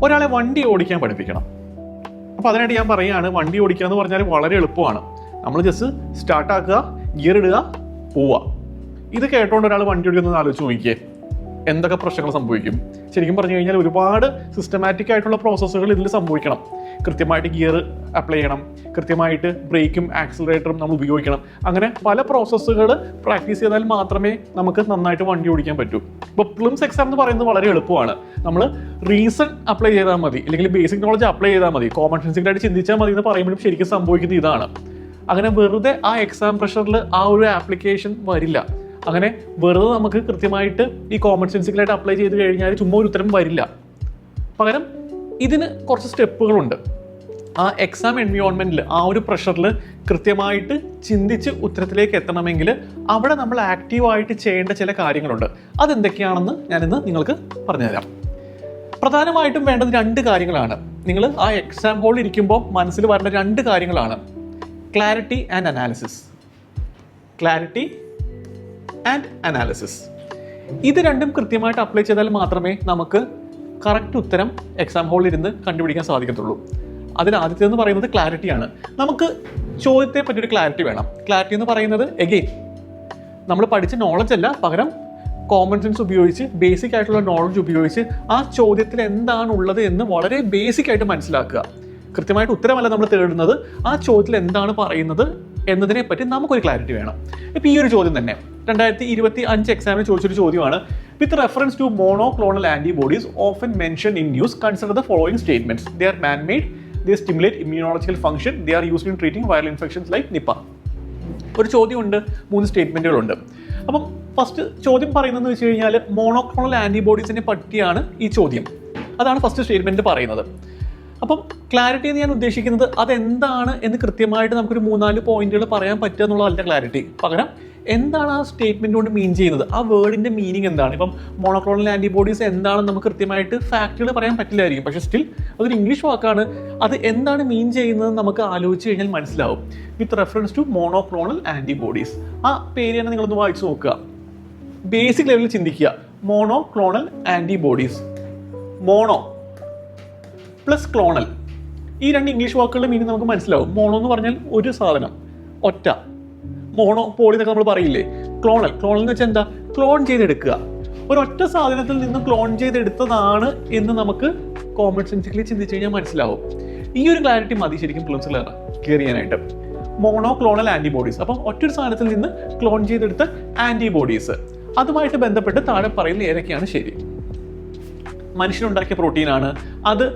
ഒരാളെ വണ്ടി ഓടിക്കാൻ പഠിപ്പിക്കണം. അപ്പോൾ അതിനായിട്ട് ഞാൻ പറയുകയാണ്, വണ്ടി ഓടിക്കുക എന്ന് പറഞ്ഞാൽ വളരെ എളുപ്പമാണ്. നമ്മൾ ജസ്റ്റ് സ്റ്റാർട്ടാക്കുക, ഗിയർ ഇടുക, പോവുക. ഇത് കേട്ടോണ്ട് ഒരാൾ വണ്ടി ഓടിക്കുന്നത് ആലോചിച്ച് നോക്കിയേ, എന്തൊക്കെ പ്രശ്നങ്ങൾ സംഭവിക്കും. ശരിക്കും പറഞ്ഞു കഴിഞ്ഞാൽ ഒരുപാട് സിസ്റ്റമാറ്റിക് ആയിട്ടുള്ള പ്രോസസ്സുകൾ ഇതിൽ സംഭവിക്കണം. കൃത്യമായിട്ട് ഗിയർ അപ്ലൈ ചെയ്യണം, കൃത്യമായിട്ട് ബ്രേക്കും ആക്സിലറേറ്ററും നമ്മൾ ഉപയോഗിക്കണം. അങ്ങനെ പല പ്രോസസ്സുകൾ പ്രാക്ടീസ് ചെയ്താൽ മാത്രമേ നമുക്ക് നന്നായിട്ട് വണ്ടി ഓടിക്കാൻ പറ്റൂ. ഇപ്പോൾ പ്രിലിംസ് എക്സാം എന്ന് പറയുന്നത് വളരെ എളുപ്പമാണ്. നമ്മൾ റീസൺ അപ്ലൈ ചെയ്താൽ മതി, അല്ലെങ്കിൽ ബേസിക് നോളജ് അപ്ലൈ ചെയ്താൽ മതി, കോമൺ സെൻസിലായിട്ട് ചിന്തിച്ചാൽ മതി എന്ന് പറയുമ്പോഴും ശരിക്കും സംഭവിക്കുന്നത് ഇതാണ്. അങ്ങനെ വെറുതെ ആ എക്സാം പ്രഷറിൽ ആ ഒരു ആപ്ലിക്കേഷൻ വരില്ല. അങ്ങനെ വെറുതെ നമുക്ക് കൃത്യമായിട്ട് ഈ കോമൺ സെൻസിക്കലായിട്ട് അപ്ലൈ ചെയ്ത് കഴിഞ്ഞാൽ ചുമ്മാ ഒരു ഉത്തരം വരില്ല. പകരം ഇതിന് കുറച്ച് സ്റ്റെപ്പുകളുണ്ട്. ആ എക്സാം എൻവയോൺമെൻറ്റിൽ ആ ഒരു പ്രഷറിൽ കൃത്യമായിട്ട് ചിന്തിച്ച് ഉത്തരത്തിലേക്ക് എത്തണമെങ്കിൽ അവിടെ നമ്മൾ ആക്റ്റീവായിട്ട് ചെയ്യേണ്ട ചില കാര്യങ്ങളുണ്ട്. അതെന്തൊക്കെയാണെന്ന് ഞാനിന്ന് നിങ്ങൾക്ക് പറഞ്ഞുതരാം. പ്രധാനമായിട്ടും വേണ്ടത് 2 കാര്യങ്ങളാണ്. നിങ്ങൾ ആ എക്സാം ഹോളിൽ ഇരിക്കുമ്പോൾ മനസ്സിൽ വരേണ്ട 2 കാര്യങ്ങളാണ്: clarity and analysis. Clarity and analysis. ഇത് രണ്ടും കൃത്യമായിട്ട് അപ്ലൈ ചെയ്താൽ മാത്രമേ നമുക്ക് കറക്റ്റ് ഉത്തരം എക്സാം ഹോളിൽ ഇരുന്ന് കണ്ടുപിടിക്കാൻ സാധിക്കത്തുള്ളൂ. അതിൽ ആദ്യത്തേതെന്ന് പറയുന്നത് ക്ലാരിറ്റിയാണ്. നമുക്ക് ചോദ്യത്തെ പറ്റിയൊരു ക്ലാരിറ്റി വേണം. ക്ലാരിറ്റി എന്ന് പറയുന്നത് എഗെയിൻ നമ്മൾ പഠിച്ച നോളജ് അല്ല, പകരം കോമൺ സെൻസ് ഉപയോഗിച്ച്, ബേസിക് ആയിട്ടുള്ള നോളജ് ഉപയോഗിച്ച് ആ ചോദ്യത്തിൽ എന്താണുള്ളത് എന്ന് വളരെ ബേസിക് ആയിട്ട് മനസ്സിലാക്കുക. കൃത്യമായിട്ട് ഉത്തരമല്ല നമ്മൾ തേടുന്നത്, ആ ചോദ്യത്തിൽ എന്താണ് പറയുന്നത് എന്നതിനെ പറ്റി നമുക്കൊരു ക്ലാരിറ്റി വേണം. ഇപ്പോൾ ഈ ഒരു ചോദ്യം തന്നെ 2025 എക്സാമിന് ചോദിച്ചൊരു ചോദ്യമാണ്. With reference to monoclonal antibodies often mention in news, consider the following statements. They are man made, they stimulate immunological function, they are used in treating viral infections like Nipah. ഒരു ചോദ്യമുണ്ട്, 3 സ്റ്റേറ്റ്മെന്റുകളുണ്ട്. അപ്പം ഫസ്റ്റ് ചോദ്യം പറയുന്നതെന്ന് വെച്ച് കഴിഞ്ഞാൽ monoclonal ആൻറ്റിബോഡീസിനെ പറ്റിയാണ് ഈ ചോദ്യം. അതാണ് ഫസ്റ്റ് സ്റ്റേറ്റ്മെന്റ് പറയുന്നത്. അപ്പം ക്ലാരിറ്റി എന്ന് ഞാൻ ഉദ്ദേശിക്കുന്നത് അതെന്താണ് എന്ന് കൃത്യമായിട്ട് നമുക്കൊരു 3-4 പോയിന്റുകൾ പറയാൻ പറ്റുക എന്നുള്ളതല്ല ക്ലാരിറ്റി. പകരം എന്താണ് ആ സ്റ്റേറ്റ്മെന്റ് കൊണ്ട് മീൻ ചെയ്യുന്നത്, ആ വേർഡിന്റെ മീനിങ് എന്താണ്. ഇപ്പം മോണോക്ലോണൽ ആൻറ്റിബോഡീസ് എന്താണെന്ന് നമുക്ക് കൃത്യമായിട്ട് ഫാക്റ്റുകൾ പറയാൻ പറ്റില്ലായിരിക്കും, പക്ഷേ സ്റ്റിൽ അതൊരു ഇംഗ്ലീഷ് വാക്കാണ്. അത് എന്താണ് മീൻ ചെയ്യുന്നത് നമുക്ക് ആലോചിച്ച് കഴിഞ്ഞാൽ മനസ്സിലാവും. With reference to monoclonal antibodies, ആ പേര് തന്നെ നിങ്ങളൊന്ന് വായിച്ചു നോക്കുക. ബേസിക് ലെവലിൽ ചിന്തിക്കുക. Monoclonal antibodies, mono plus clonal, ഈ 2 ഇംഗ്ലീഷ് വാക്കുകളുടെ മീനിങ് നമുക്ക് മനസ്സിലാവും. മോണോ എന്ന് പറഞ്ഞാൽ ഒരു സാധനം, ഒറ്റ. മോണോ പോളി എന്നൊക്കെ നമ്മൾ പറയില്ലേ. ക്ലോണൽ എന്ന് വെച്ചാൽ എന്താ? ക്ലോൺ ചെയ്തെടുക്കുക. ഒരൊറ്റ സാധനത്തിൽ നിന്ന് ക്ലോൺ ചെയ്തെടുത്തതാണ് എന്ന് നമുക്ക് കോമൺ സെൻസിക്കലി ചിന്തിച്ച് കഴിഞ്ഞാൽ മനസ്സിലാവും. ഈ ഒരു ക്ലാരിറ്റി മതി ശരിക്കും പ്രിലിംസിൽ ക്ലിയർ ചെയ്യാനായിട്ട്. മോണോക്ലോണൽ ആൻറ്റിബോഡീസ്, അപ്പം ഒറ്റൊരു സാധനത്തിൽ നിന്ന് ക്ലോൺ ചെയ്തെടുത്ത ആൻറ്റിബോഡീസ്, അതുമായിട്ട് ബന്ധപ്പെട്ട് താഴെ പറയുന്ന ഏതൊക്കെയാണ് ശരി. മനുഷ്യനുണ്ടാക്കിയ പ്രോട്ടീനാണ് അത്.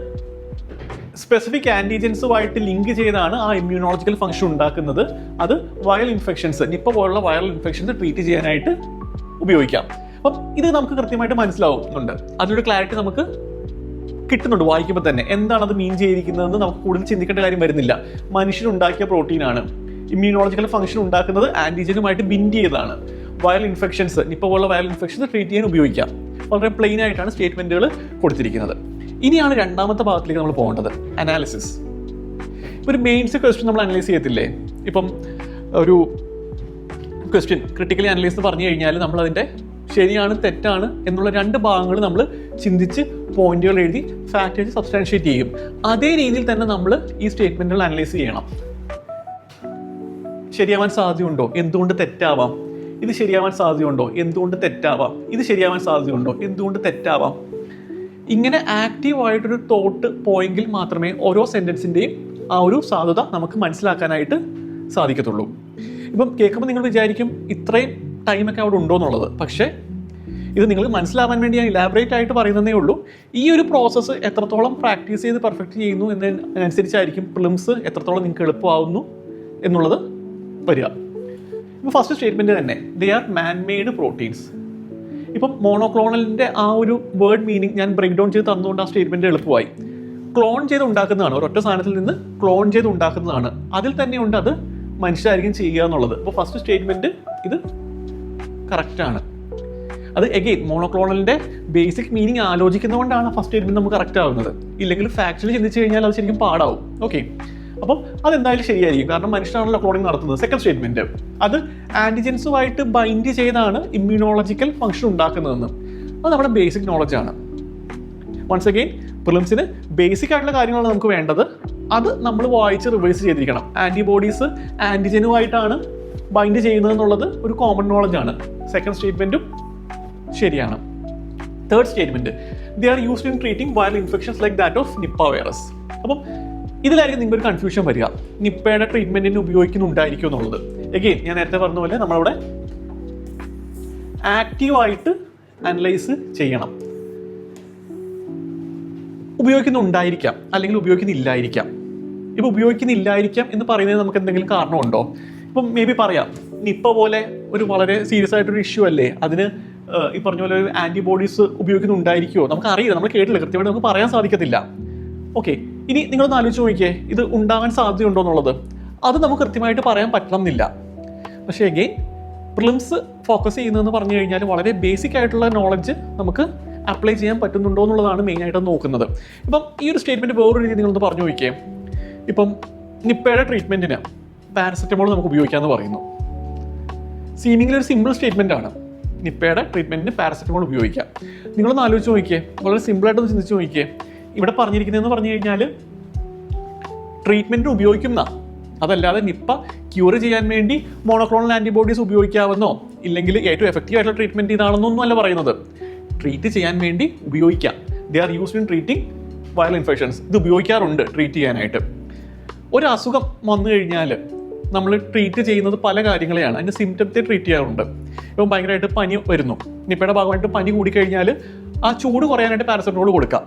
സ്പെസിഫിക് ആൻറ്റിജൻസുമായിട്ട് ലിങ്ക് ചെയ്താണ് ആ ഇമ്മ്യൂണോളജിക്കൽ ഫംഗ്ഷൻ ഉണ്ടാക്കുന്നത്. അത് വൈറൽ ഇൻഫെക്ഷൻസ്, നിപ്പ പോലുള്ള വൈറൽ ഇൻഫെക്ഷൻസ് ട്രീറ്റ് ചെയ്യാനായിട്ട് ഉപയോഗിക്കാം. അപ്പം ഇത് നമുക്ക് കൃത്യമായിട്ട് മനസ്സിലാവുന്നുണ്ട്. അതിനൊരു ക്ലാരിറ്റി നമുക്ക് കിട്ടുന്നുണ്ട് വായിക്കുമ്പോൾ തന്നെ. എന്താണ് അത് മീൻ ചെയ്തിരിക്കുന്നതെന്ന് നമുക്ക് കൂടുതൽ ചിന്തിക്കേണ്ട കാര്യം വരുന്നില്ല. മനുഷ്യനുണ്ടാക്കിയ പ്രോട്ടീനാണ്, ഇമ്മ്യൂണോളജിക്കൽ ഫംഗ്ഷൻ ഉണ്ടാക്കുന്നത് ആൻറ്റിജനുമായിട്ട് ബിൻഡ് ചെയ്തതാണ്. വൈറൽ ഇൻഫെക്ഷൻസ്, നിപ്പ പോലുള്ള വൈറൽ ഇൻഫെക്ഷൻസ് ട്രീറ്റ് ചെയ്യാൻ ഉപയോഗിക്കാം. വളരെ പ്ലെയിൻ ആയിട്ടാണ് സ്റ്റേറ്റ്മെന്റുകൾ കൊടുത്തിരിക്കുന്നത്. ഇനിയാണ് രണ്ടാമത്തെ ഭാഗത്തിലേക്ക് നമ്മൾ പോകേണ്ടത്, അനാലിസിസ്. ഒരു മെയിൻസ് ക്വസ്റ്റ്യൻ നമ്മൾ അനലൈസ് ചെയ്യത്തില്ലേ. ഇപ്പം ഒരു ക്വസ്റ്റ്യൻ ക്രിട്ടിക്കലി അനലൈസ് എന്ന് പറഞ്ഞു കഴിഞ്ഞാൽ നമ്മൾ അതിൻ്റെ ശരിയാണ് തെറ്റാണ് എന്നുള്ള 2 ഭാഗങ്ങൾ നമ്മൾ ചിന്തിച്ച് പോയിന്റുകൾ എഴുതി ഫാക്ട് എഴുതി സബ്സ്റ്റാൻഷിയേറ്റ് ചെയ്യും. അതേ രീതിയിൽ തന്നെ നമ്മൾ ഈ സ്റ്റേറ്റ്മെന്റുകൾ അനലൈസ് ചെയ്യണം. ശരിയാവാൻ സാധ്യതയുണ്ടോ? എന്തുകൊണ്ട് തെറ്റാവാം? ഇത് ശരിയാവാൻ സാധ്യതയുണ്ടോ? എന്തുകൊണ്ട് തെറ്റാവാം? ഇത് ശരിയാവാൻ സാധ്യതയുണ്ടോ? എന്തുകൊണ്ട് തെറ്റാവാം? ഇങ്ങനെ ആക്റ്റീവായിട്ടൊരു തോട്ട് പോയെങ്കിൽ മാത്രമേ ഓരോ സെൻറ്റൻസിൻ്റെയും ആ ഒരു സാധ്യത നമുക്ക് മനസ്സിലാക്കാനായിട്ട് സാധിക്കത്തുള്ളൂ. ഇപ്പം കേൾക്കുമ്പോൾ നിങ്ങൾ വിചാരിക്കും ഇത്രയും ടൈമൊക്കെ അവിടെ ഉണ്ടോ എന്നുള്ളത്. പക്ഷേ ഇത് നിങ്ങൾക്ക് മനസ്സിലാവാൻ വേണ്ടി ഞാൻ ഇലാബറേറ്റ് ആയിട്ട് പറയുന്നതേ ഉള്ളൂ. ഈ ഒരു പ്രോസസ്സ് എത്രത്തോളം പ്രാക്ടീസ് ചെയ്ത് പെർഫെക്റ്റ് ചെയ്യുന്നു എന്നതിനനുസരിച്ചായിരിക്കും പ്രിലിംസ് എത്രത്തോളം നിങ്ങൾക്ക് എളുപ്പമാവുന്നു എന്നുള്ളത് വരിക. ഇപ്പോൾ ഫസ്റ്റ് സ്റ്റേറ്റ്മെൻറ്റ് തന്നെ, ദേ ആർ മാൻ മെയ്ഡ് പ്രോട്ടീൻസ്. ഇപ്പം മോണോക്ലോണലിൻ്റെ ആ ഒരു വേർഡ് മീനിങ് ഞാൻ ബ്രേക്ക് ഡൗൺ ചെയ്ത് തന്നുകൊണ്ട് ആ സ്റ്റേറ്റ്മെൻറ്റ് എളുപ്പമായി. ക്ലോൺ ചെയ്ത് ഉണ്ടാക്കുന്നതാണ്, ഒരൊറ്റ സാധനത്തിൽ നിന്ന് ക്ലോൺ ചെയ്ത് ഉണ്ടാക്കുന്നതാണ്. അതിൽ തന്നെയുണ്ട് അത് മനുഷ്യരായിരിക്കും ചെയ്യുക എന്നുള്ളത്. അപ്പോൾ ഫസ്റ്റ് സ്റ്റേറ്റ്മെൻറ്റ് ഇത് കറക്റ്റാണ്. അത് എഗെയിൻ മോണോക്ലോണലിൻ്റെ ബേസിക് മീനിങ് ആലോചിക്കുന്നതുകൊണ്ടാണ് ഫസ്റ്റ് സ്റ്റേറ്റ്മെൻറ്റ് നമുക്ക് കറക്റ്റ് ആവുന്നത്. ഇല്ലെങ്കിൽ ഫാക്ച്വലി ചിന്തിച്ച് കഴിഞ്ഞാൽ അത് ശരിക്കും പാടാവും. ഓക്കെ, അപ്പം അതെന്തായാലും ശരിയായിരിക്കും, കാരണം മനുഷ്യനാണല്ലോ ക്ലോണിങ് നടത്തുന്നത്. സെക്കൻഡ് സ്റ്റേറ്റ്മെൻറ്റ്, അത് ആൻറ്റിജൻസുമായിട്ട് ബൈൻഡ് ചെയ്താണ് ഇമ്മ്യൂണോളജിക്കൽ ഫംഗ്ഷൻ ഉണ്ടാക്കുന്നതെന്ന്. അത് നമ്മുടെ ബേസിക് നോളജാണ്. വൺസ് അഗെയിൻ പ്രിലിംസിന് ബേസിക് ആയിട്ടുള്ള കാര്യങ്ങളാണ് നമുക്ക് വേണ്ടത്. അത് നമ്മൾ വായിച്ച് റിവേഴ്സ് ചെയ്തിരിക്കണം. ആൻറ്റിബോഡീസ് ആൻറ്റിജനുമായിട്ടാണ് ബൈൻഡ് ചെയ്യുന്നത് എന്നുള്ളത് ഒരു കോമൺ നോളജ് ആണ്. സെക്കൻഡ് സ്റ്റേറ്റ്മെൻറ്റും ശരിയാണ്. Third statement, they are used in treating viral infections like that of Nipah virus. അപ്പം ഇതിലായിരിക്കും നിങ്ങൾക്കൊരു കൺഫ്യൂഷൻ വരിക, നിപ്പയുടെ ട്രീറ്റ്മെൻറ്റിന് ഉപയോഗിക്കുന്നുണ്ടായിരിക്കും എന്നുള്ളത്. എഗെയിൻ ഞാൻ നേരത്തെ പറഞ്ഞ പോലെ നമ്മളവിടെ ആക്റ്റീവായിട്ട് അനലൈസ് ചെയ്യണം. ഉപയോഗിക്കുന്നുണ്ടായിരിക്കാം, അല്ലെങ്കിൽ ഉപയോഗിക്കുന്നില്ലായിരിക്കാം. ഇപ്പോൾ ഉപയോഗിക്കുന്നില്ലായിരിക്കാം എന്ന് പറയുന്നതിന് നമുക്ക് എന്തെങ്കിലും കാരണമുണ്ടോ? ഇപ്പം മേ ബി പറയാം, നിപ്പ പോലെ ഒരു വളരെ സീരിയസ് ആയിട്ടൊരു ഇഷ്യൂ അല്ലേ, അതിന് ഈ പറഞ്ഞ പോലെ ഒരു ആൻറ്റിബോഡീസ് ഉപയോഗിക്കുന്നുണ്ടായിരിക്കുമോ? നമുക്കറിയില്ല, നമ്മൾ കേട്ടില്ല, കൃത്യമായിട്ട് നമുക്ക് പറയാൻ സാധിക്കത്തില്ല. ഓക്കെ, ഇനി നിങ്ങളൊന്ന് ആലോചിച്ച് നോക്കിയേ, ഇത് ഉണ്ടാകാൻ സാധ്യതയുണ്ടോ എന്നുള്ളത്. അത് നമുക്ക് കൃത്യമായിട്ട് പറയാൻ പറ്റണം എന്നില്ല. പക്ഷേ എഗെയിൻ പ്രിലിംസ് ഫോക്കസ് ചെയ്യുന്നതെന്ന് പറഞ്ഞു കഴിഞ്ഞാൽ വളരെ ബേസിക് ആയിട്ടുള്ള നോളജ് നമുക്ക് അപ്ലൈ ചെയ്യാൻ പറ്റുന്നുണ്ടോ എന്നുള്ളതാണ് മെയിനായിട്ട് നോക്കുന്നത്. ഇപ്പം ഈ ഒരു സ്റ്റേറ്റ്മെൻറ്റ് വേറൊരു രീതി നിങ്ങളൊന്ന് പറഞ്ഞു നോക്കിയേ. ഇപ്പം നിപ്പയുടെ ട്രീറ്റ്മെൻറ്റിന് പാരസെറ്റമോൾ നമുക്ക് ഉപയോഗിക്കാമെന്ന് പറയുന്നു. സീമിംഗിൽ ഒരു സിമ്പിൾ സ്റ്റേറ്റ്മെൻ്റ് ആണ്, നിപ്പയുടെ ട്രീറ്റ്മെൻറ്റിന് പാരസെറ്റമോൾ ഉപയോഗിക്കാം. നിങ്ങളൊന്ന് ആലോചിച്ച് നോക്കിയേ, വളരെ സിമ്പിളായിട്ടൊന്ന് ചിന്തിച്ച് നോക്കിയേ. ഇവിടെ പറഞ്ഞിരിക്കുന്നതെന്ന് പറഞ്ഞു കഴിഞ്ഞാൽ ട്രീറ്റ്മെൻറ്റിന് ഉപയോഗിക്കുന്ന, അതല്ലാതെ നിപ്പ ക്യൂർ ചെയ്യാൻ വേണ്ടി മോണോക്ലോണൽ ആൻറ്റിബോഡീസ് ഉപയോഗിക്കാമെന്നോ ഇല്ലെങ്കിൽ ഏറ്റവും എഫക്റ്റീവ് ആയിട്ടുള്ള ട്രീറ്റ്മെൻറ്റ് ഇതാണെന്നൊന്നും അല്ല പറയുന്നത്. ട്രീറ്റ് ചെയ്യാൻ വേണ്ടി ഉപയോഗിക്കാം. ദേ are used in treating viral infections. ഇത് ഉപയോഗിക്കാറുണ്ട് ട്രീറ്റ് ചെയ്യാനായിട്ട്. ഒരു അസുഖം വന്നു കഴിഞ്ഞാൽ നമ്മൾ ട്രീറ്റ് ചെയ്യുന്നത് പല കാര്യങ്ങളെയാണ്. അതിൻ്റെ സിംറ്റത്തെ ട്രീറ്റ് ചെയ്യാറുണ്ട്. ഇപ്പം ഭയങ്കരമായിട്ട് പനി വരുന്നു, നിപ്പയുടെ ഭാഗമായിട്ട് പനി കൂടിക്കഴിഞ്ഞാൽ ആ ചൂട് കുറയാനായിട്ട് പാരസെറ്റമോൾ കൊടുക്കാം.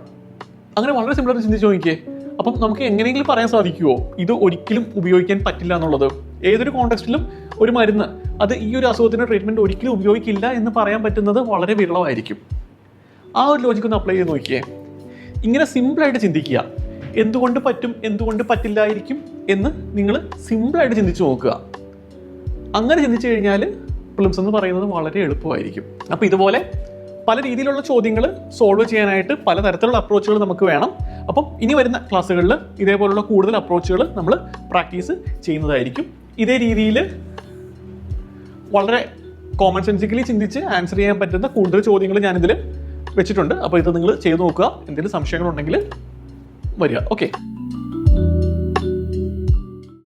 അങ്ങനെ വളരെ സിമ്പിളായിട്ട് ചിന്തിച്ച് നോക്കിയേ. അപ്പം നമുക്ക് എങ്ങനെയെങ്കിലും പറയാൻ സാധിക്കുമോ ഇത് ഒരിക്കലും ഉപയോഗിക്കാൻ പറ്റില്ല എന്നുള്ളത്? ഏതൊരു കോണ്ടെക്സ്റ്റിലും ഒരു മരുന്ന് അത് ഈ ഒരു അസുഖത്തിൻ്റെ ട്രീറ്റ്മെൻറ്റ് ഒരിക്കലും ഉപയോഗിക്കില്ല എന്ന് പറയാൻ പറ്റുന്നത് വളരെ വിരളമായിരിക്കും. ആ ഒരു ലോജിക്ക് ഒന്ന് അപ്ലൈ ചെയ്ത് നോക്കിയേ. ഇങ്ങനെ സിമ്പിളായിട്ട് ചിന്തിക്കുക. എന്തുകൊണ്ട് പറ്റും, എന്തുകൊണ്ട് പറ്റില്ലായിരിക്കും എന്ന് നിങ്ങൾ സിമ്പിളായിട്ട് ചിന്തിച്ച് നോക്കുക. അങ്ങനെ ചിന്തിച്ചു കഴിഞ്ഞാൽ പ്രിലിംസ് എന്ന് പറയുന്നത് വളരെ എളുപ്പമായിരിക്കും. അപ്പോൾ ഇതുപോലെ പല രീതിയിലുള്ള ചോദ്യങ്ങൾ സോൾവ് ചെയ്യാനായിട്ട് പലതരത്തിലുള്ള അപ്രോച്ചുകൾ നമുക്ക് വേണം. അപ്പം ഇനി വരുന്ന ക്ലാസ്സുകളിൽ ഇതേപോലുള്ള കൂടുതൽ അപ്രോച്ചുകൾ നമ്മൾ പ്രാക്ടീസ് ചെയ്യുന്നതായിരിക്കും. ഇതേ രീതിയിൽ വളരെ കോമൺ സെൻസിക്കലി ചിന്തിച്ച് ആൻസർ ചെയ്യാൻ പറ്റുന്ന കൂടുതൽ ചോദ്യങ്ങൾ ഞാനിതിൽ വെച്ചിട്ടുണ്ട്. അപ്പോൾ ഇത് നിങ്ങൾ ചെയ്ത് നോക്കുക. എന്തെങ്കിലും സംശയങ്ങളുണ്ടെങ്കിൽ വരിക. ഓക്കെ.